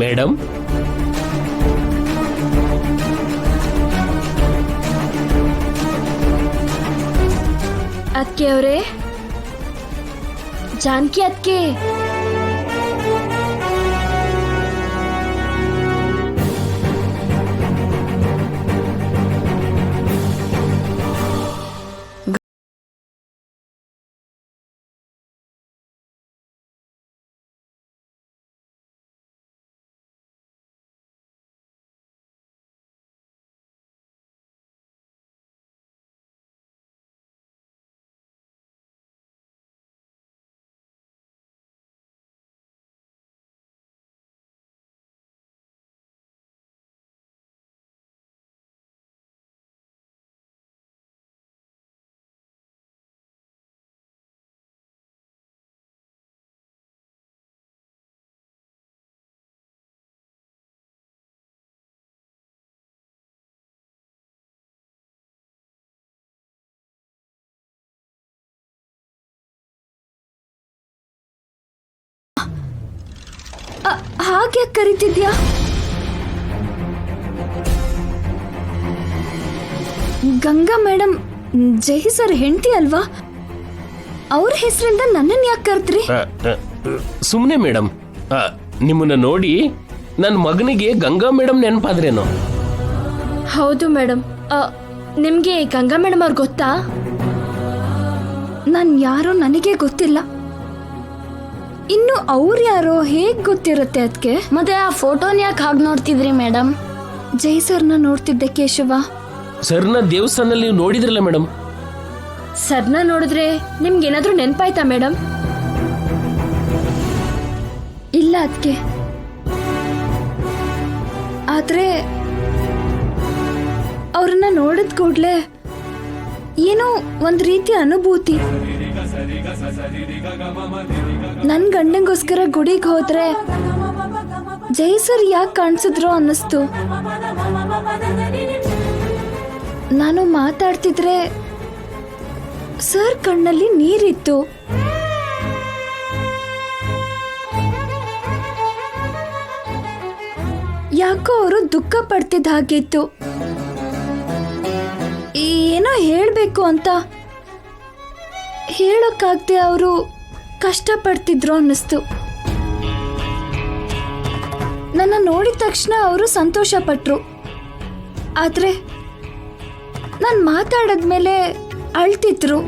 Madam, ಅದಕ್ಕೆ ಅವರೇ, ಜಾನಕಿ ಅದಕ್ಕೆ ಹಾಗೆ ಕರಿತಿದ್ಯಾ? ಗಂಗಾ ಮೇಡಮ್ ಜೈ ಸರ್ ಹೆಂಡತಿ ಅಲ್ವಾ? ಅವ್ರ ಹೆಸರಿಂದ ನನ್ನನ್ನು ಯಾಕೆ ಕರ್ತ್ರಿ? ಸುಮ್ಮನೆ ಮೇಡಮ್, ನಿಮ್ಮನ್ನ ನೋಡಿ ನನ್ನ ಮಗನಿಗೆ ಗಂಗಾ ಮೇಡಮ್ ನೆನಪಾದ್ರೇನೋ? ಹೌದು ಮೇಡಮ್. ನಿಮ್ಗೆ ಗಂಗಾ ಮೇಡಮ್ ಅವ್ರು ಗೊತ್ತಾ? ನಾನು ಯಾರೋ ನನಗೆ ಗೊತ್ತಿಲ್ಲ. ಇನ್ನು ಅವ್ರು ಯಾರೋ ಹೇಗ್ ಗೊತ್ತಿರುತ್ತೆ ಅದಕ್ಕೆ? ಮತ್ತೆ ಆ ಫೋಟೋನ ಯಾಕೆ ಹಾಗೆ ನೋಡ್ತಿದ್ರಿ ಮೇಡಮ್? ಜೈ ಸರ್ನ ನೋಡ್ತಿದ್ದೆ ಕೇಶವ. ಸರ್ನ ದೇವಸ್ಥಾನದಲ್ಲಿ ನೀವು ನೋಡಿದ್ರಲ್ಲ ಮೇಡಮ್? ಸರ್ನ ನೋಡಿದ್ರೆ ನಿಮ್ಗೇನಾದ್ರೂ ನೆನ್ಪಾಯ್ತಾ ಮೇಡಮ್? ಇಲ್ಲ ಅದಕ್ಕೆ. ಆದ್ರೆ ಅವ್ರನ್ನ ನೋಡಿದ ಕೂಡ್ಲೆ ಏನೋ ಒಂದ್ ರೀತಿ ಅನುಭೂತಿ. ನನ್ ಗಂಡಂಗೋಸ್ಕರ ಗುಡಿಗೆ ಹೋದ್ರೆ ಜೈ ಸರ್ ಯಾಕೆ ಕಾಣಿಸಿದ್ರು ಅನ್ನಿಸ್ತು. ನಾನು ಮಾತಾಡ್ತಿದ್ರೆ ಸರ್ ಕಣ್ಣಲ್ಲಿ ನೀರಿತ್ತು. ಯಾಕೋ ಅವರು ದುಃಖ ಪಡ್ತಿದ್ದ ಹಾಗಿತ್ತು. ಏನೋ ಹೇಳ್ಬೇಕು ಅಂತ ಹೇಳೋಕ್ಕಾಗದೆ ಅವರು ಕಷ್ಟಪಡ್ತಿದ್ರು ಅನ್ನಿಸ್ತು. ನನ್ನ ನೋಡಿದ ತಕ್ಷಣ ಅವರು ಸಂತೋಷ ಪಟ್ರು. ಆದ್ರೆ ನಾನು ಮಾತಾಡದ್ಮೇಲೆ ಅಳ್ತಿದ್ರು.